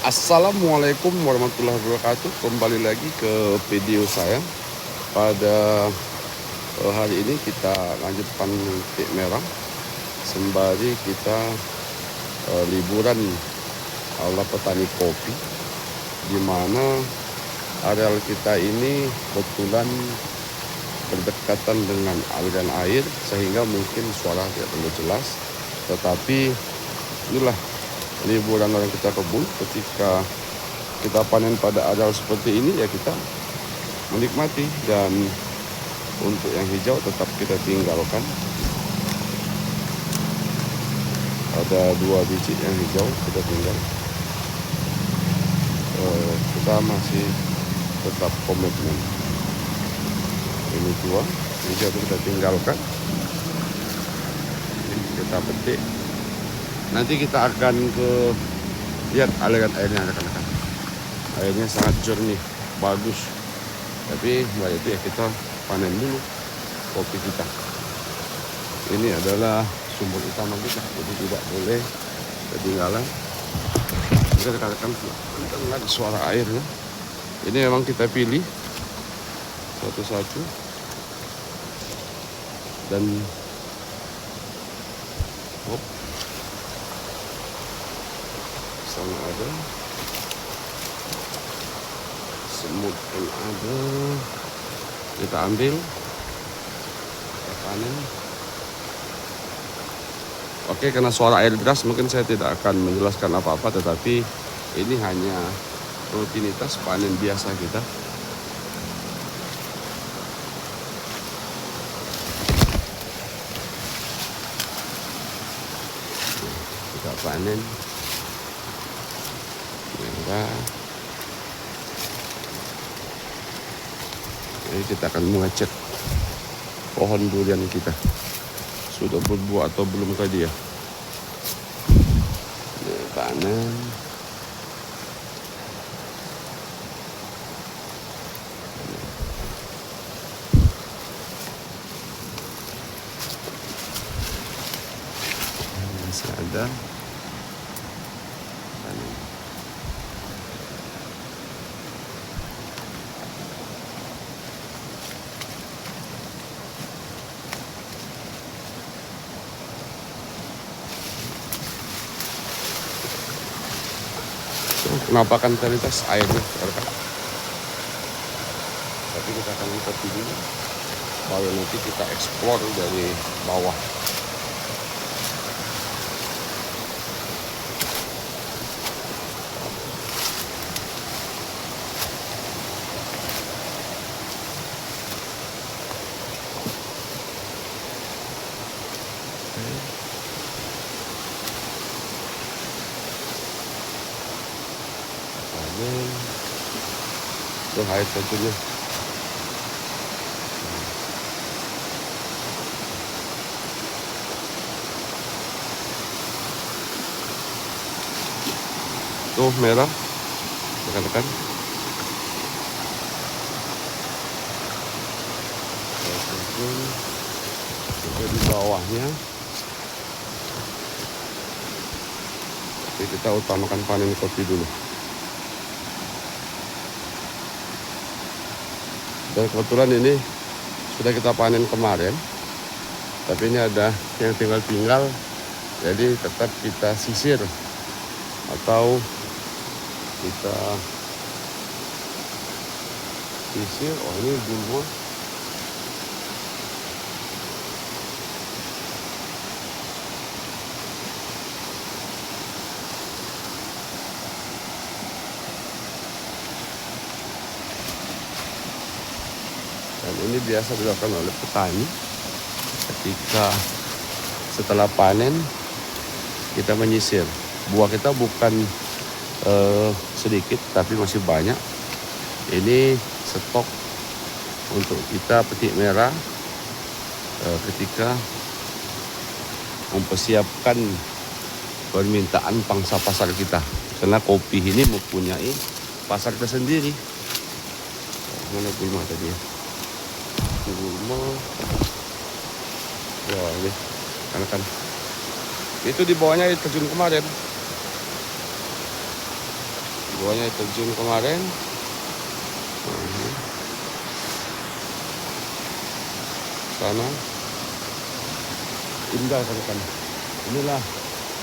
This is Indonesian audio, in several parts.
Assalamualaikum warahmatullahi wabarakatuh. Kembali lagi ke video saya. Pada hari ini kita lanjutkan petik merah sembari kita liburan ala petani kopi, di mana areal kita ini kebetulan berdekatan dengan aliran air sehingga mungkin suara tidak terlalu jelas, tetapi inilah liburan orang kita kebun. Ketika kita panen pada areal seperti ini ya kita menikmati, dan untuk yang hijau tetap kita tinggalkan. Ada 2 biji yang hijau kita tinggal. Kita masih tetap komitmen. Ini 2 hijau kita tinggalkan. Ini kita petik. Nanti kita akan lihat aliran airnya, rekan-rekan. Airnya sangat jernih, bagus. Tapi setelah itu ya kita panen dulu kopi kita. Ini adalah sumber utama kita, jadi tidak boleh ketinggalan. Kita rekan-rekan dengar suara airnya. Ini memang kita pilih satu-satu, dan sana ada semut pun ada, kita ambil, kita panen. Oke, karena suara air deras mungkin saya tidak akan menjelaskan apa-apa, tetapi ini hanya rutinitas panen biasa kita. Kita panen merah. Jadi kita akan mengecek pohon durian kita sudah berbuah atau belum kah dia. Ini panen. Masih ada. Panen. Penampakan kualitas airnya, rekan. Tapi kita akan lihat dulu, baru nanti kita eksplor dari bawah. Itu air satunya. Tuh merah, rekan-rekan. Juga di bawahnya. Tapi kita utamakan panen kopi dulu. Dan kebetulan ini sudah kita panen kemarin, tapi ini ada yang tinggal-tinggal, jadi tetap kita sisir atau kita sisir. Oh, ini gulma. Dan ini biasa dilakukan oleh petani ketika setelah panen kita menyisir. Buah kita bukan sedikit, tapi masih banyak. Ini stok untuk kita petik merah ketika mempersiapkan permintaan pangsa pasar kita. Karena kopi ini mempunyai pasar tersendiri. Mana gulma tadi ya? Gulma. Wah, ini kan itu di bawahnya terjun kemarin. Buahnya terjun kemarin. Sana indah kan. Inilah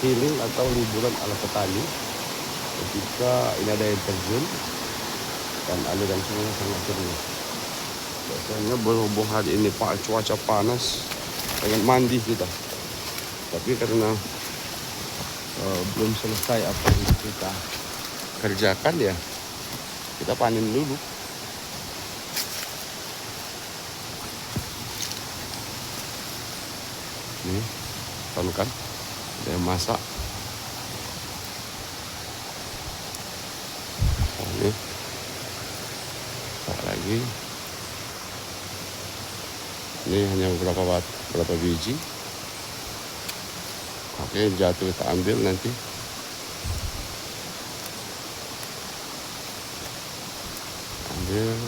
healing atau liburan ala petani ketika ini ada air terjun dan aliran sungai sangat jernih. Biasanya berhubung hari ini Pak cuaca panas, pengen mandi kita. Tapi karena belum selesai apa yang kita kerjakan ya, kita panen dulu. Nih, kan ada yang masak. Ini lagi. Ini hanya berapa biji. Oke, jatuh kita ambil nanti. Ambil.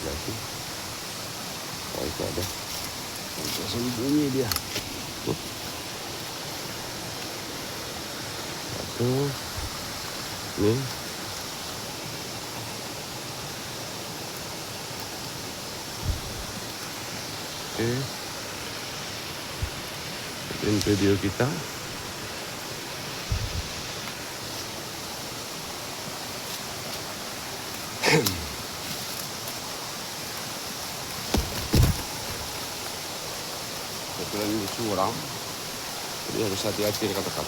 Lagi. Oh, itu ada. Untuk sembunyi dia. Tuh. Satu. Ini. Oke. Ini video kita. Kebetulan ini curam, jadi harus hati-hati dikatakan.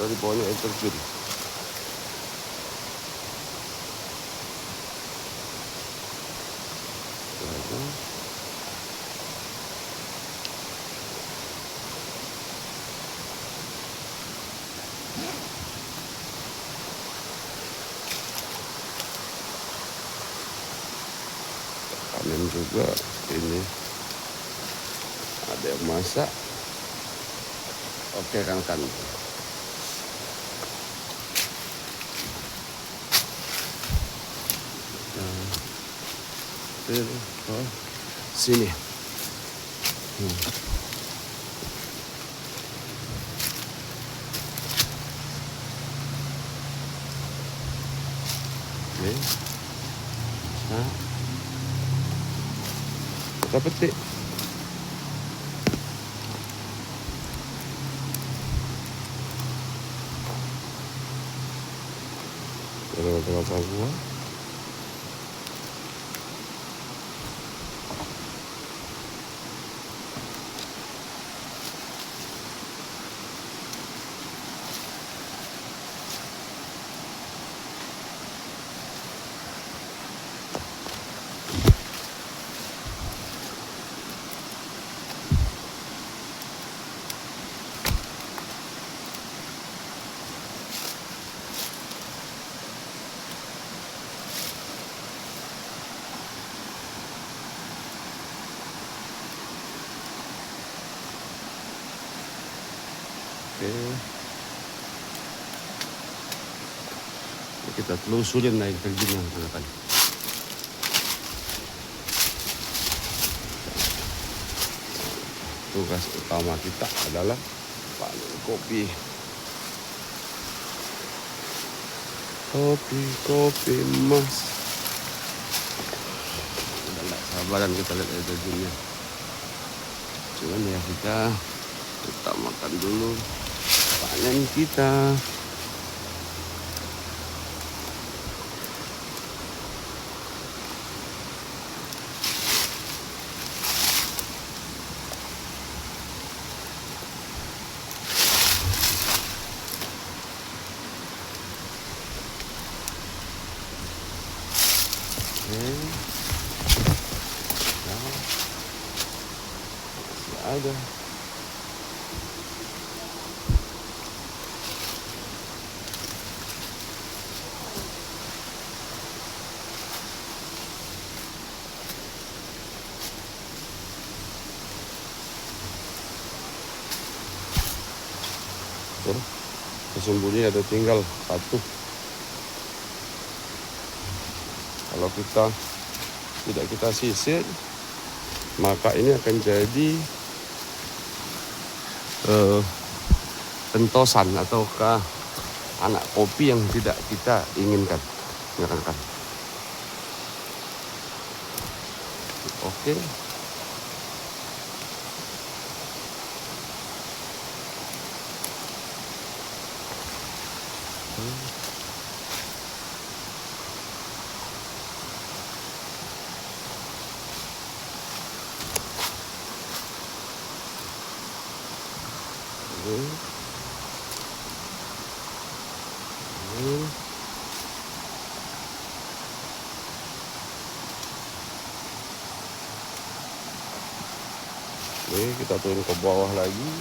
Ada di bawahnya air terjun. Panen juga ini. Ada yang masak. Oke kan. Sini. Oke. Nah. Kita petik. Berapa buah? Oke. Kita telusurin naik terjun kan. Tugas utama kita adalah panen kopi. Kopi emas. Udah gak sabaran kita lihat air terjunnya. Cuman ya kita makan dulu panen kita. Ada. Sesungguhnya ada tinggal satu. Kalau kita tidak kita sisir, maka ini akan jadi pentosan ataukah anak kopi yang tidak kita inginkan, ya kan? Oke. Oke, kita turun ke bawah lagi.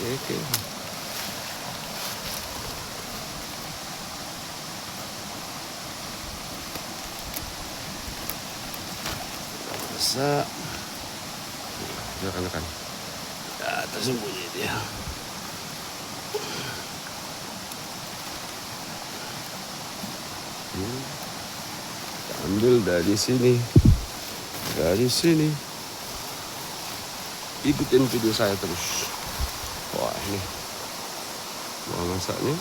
Oke. Bisa. Rekan-rekan. Ya, tersembunyi dia. Kita ambil dari sini. Ikutin video saya terus. Wah, ini buah masaknya.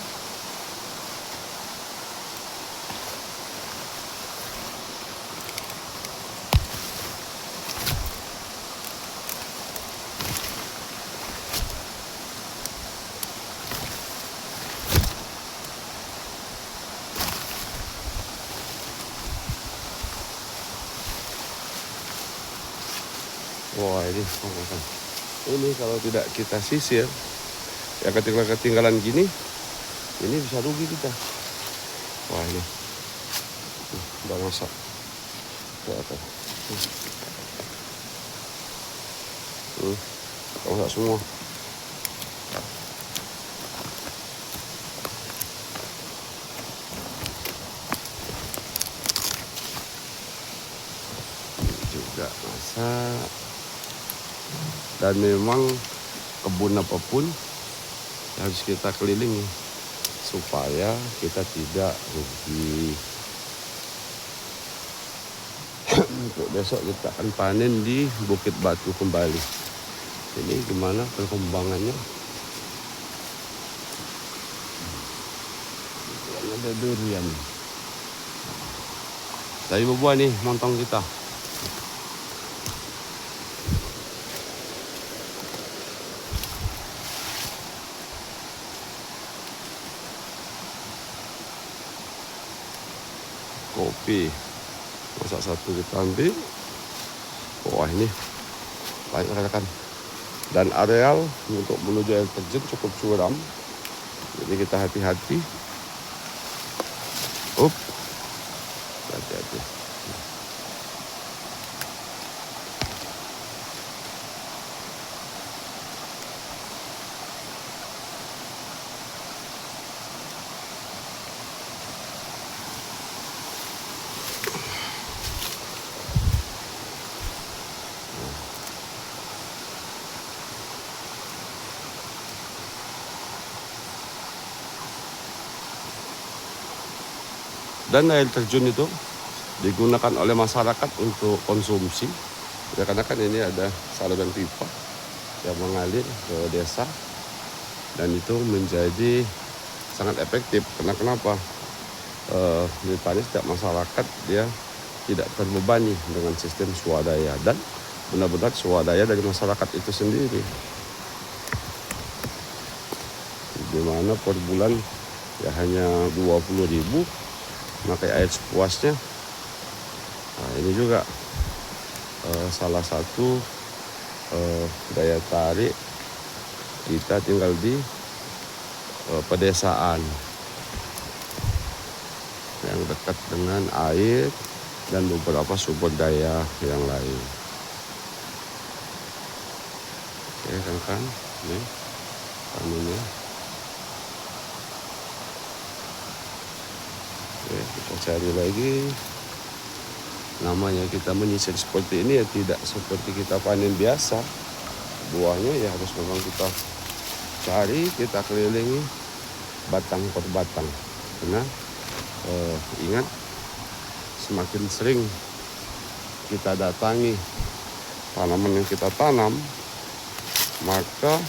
Wah, ini kalau tidak kita sisir, ya ketinggalan gini, ini bisa rugi kita. Wah, ini udah masak. Masak semua. Ini juga masak. Dan memang kebun apapun harus kita kelilingi supaya kita tidak rugi. Untuk besok kita akan panen di Bukit Batu kembali. Ini gimana perkembangannya? Ada durian. Tadi berbuah nih montong kita. Kopi masak satu kita ambil. Wah, ini banyak rekan. Dan areal untuk menuju air terjun cukup curam, jadi kita hati-hati. Hati-hati. Dan air terjun itu digunakan oleh masyarakat untuk konsumsi. Ya, karena kan ini ada saluran pipa yang mengalir ke desa. Dan itu menjadi sangat efektif. Karena kenapa? Di Panis setiap masyarakat dia tidak terbebani dengan sistem swadaya. Dan benar-benar swadaya dari masyarakat itu sendiri. Di mana per bulan ya hanya 20.000. Pakai air sepuasnya. Nah, ini juga salah satu daya tarik kita tinggal di pedesaan yang dekat dengan air dan beberapa sumber daya yang lain. Oke kan, nih panennya. Kita cari lagi. Namanya kita menyisir seperti ini ya tidak seperti kita panen biasa. Buahnya ya harus memang kita cari, kita kelilingi batang per batang. Karena ingat, semakin sering kita datangi tanaman yang kita tanam, maka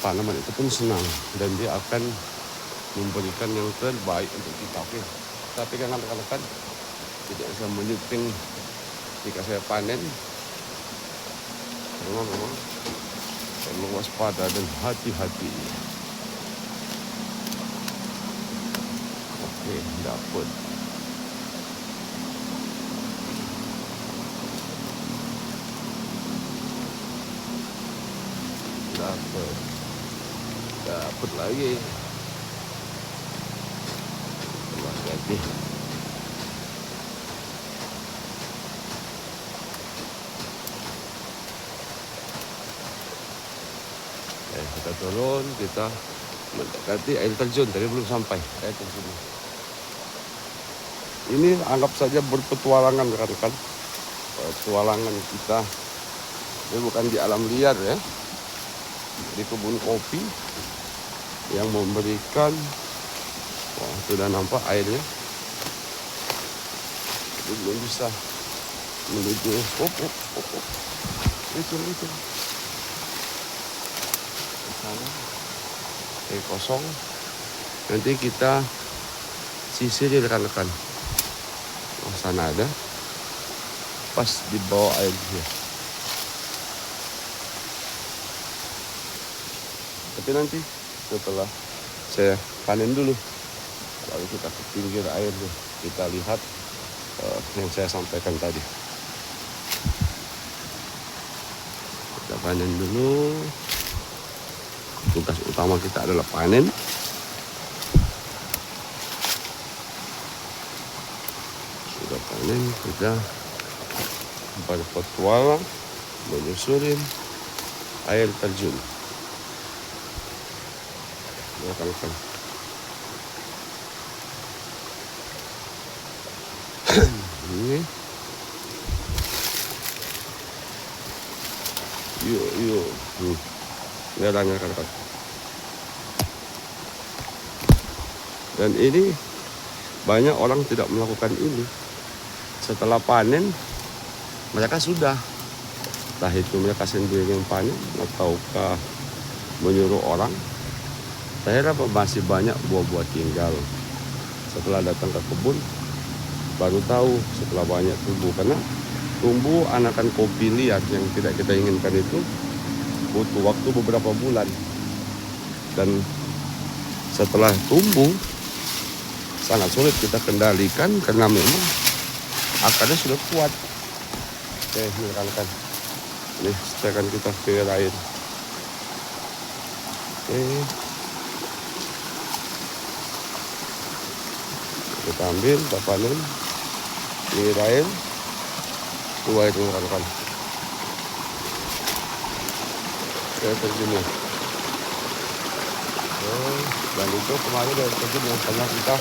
tanaman itu pun senang dan dia akan memberikan yang terbaik untuk kita. Oke, tapi jangan rekan-rekan tidak bisa menyuting jika saya panen. Memang perlu waspada dan hati-hati. Oke, dapat. Dapat lagi. Lagi. Kita turun, kita mendekati air terjun. Tadi belum sampai air terjun. Ini anggap saja berpetualangan rekan-rekan. Petualangan kita. Ini bukan di alam liar ya. Di kebun kopi yang memberikan, wah sudah nampak airnya. Ini belum bisa menuju. Itu. Sana. Kosong. Nanti kita sisir rekan-rekan. Oh, sana ada. Pas di bawah airnya. Tapi nanti setelah saya panen dulu, lalu kita ke pinggir air deh. Kita lihat yang saya sampaikan tadi. Kita panen dulu. Tugas utama kita adalah panen. Sudah panen, kita berpetualang menyusurin air terjun. Rekan-rekan. Ini. Yuk. Lihat rekan-rekan. Dan ini banyak orang tidak melakukan ini. Setelah panen, mereka sudah. Entah itu mereka sendiri yang panen ataukah menyuruh orang. Saya dapat masih banyak buah-buah tinggal. Setelah datang ke kebun, baru tahu setelah banyak tumbuh. Karena tumbuh anakan kopi liar yang tidak kita inginkan itu butuh waktu beberapa bulan. Dan setelah tumbuh, sangat sulit kita kendalikan karena memang akarnya sudah kuat. Oke, rekan-rekan. Ini akan kita pirain. Oke. Kita ambil, kita panen, pirain, tuai dulu rekan-rekan. Saya terjunnya. Dan itu kemarin dari terjun yang pernah kita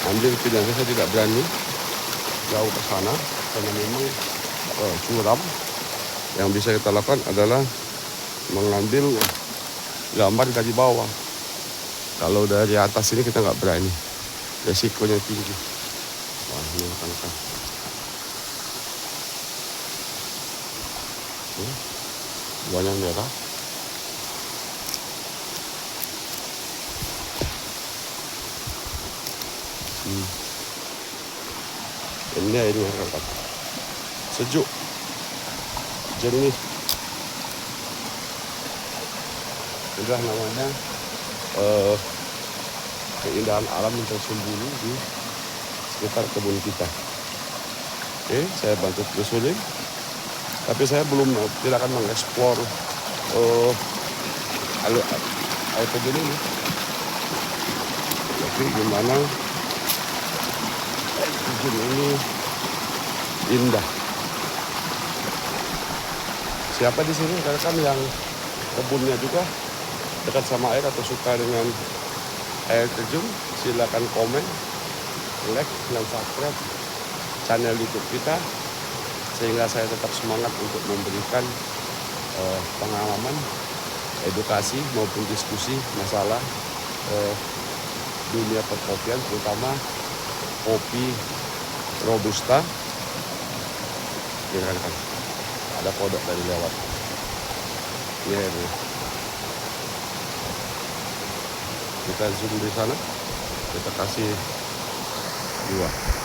ambil pilihan, saya tidak berani jauh ke sana karena memang curam. Yang bisa kita lakukan adalah mengambil gambar dari bawah. Kalau dari atas ini kita nggak berani, resikonya tinggi. Wah, ini rekan-rekan. Buahnya merah. Ini airnya rekan-rekan. Sejuk, jernih. Itulah namanya keindahan alam yang tersembunyi di sekitar kebun kita. Oke, saya bantu terusulin. Tapi saya tidak akan mengeksplor air terjun ini. Tapi gimana air terjun ini indah. Siapa di sini rekan yang kebunnya juga dekat sama air atau suka dengan air terjun, silakan komen, like, dan subscribe channel YouTube kita sehingga saya tetap semangat untuk memberikan pengalaman, edukasi maupun diskusi masalah dunia perkopian, terutama kopi robusta. Ini kan ada kodok dari lewat. Ini. kita zoom di sana, kita kasih 2.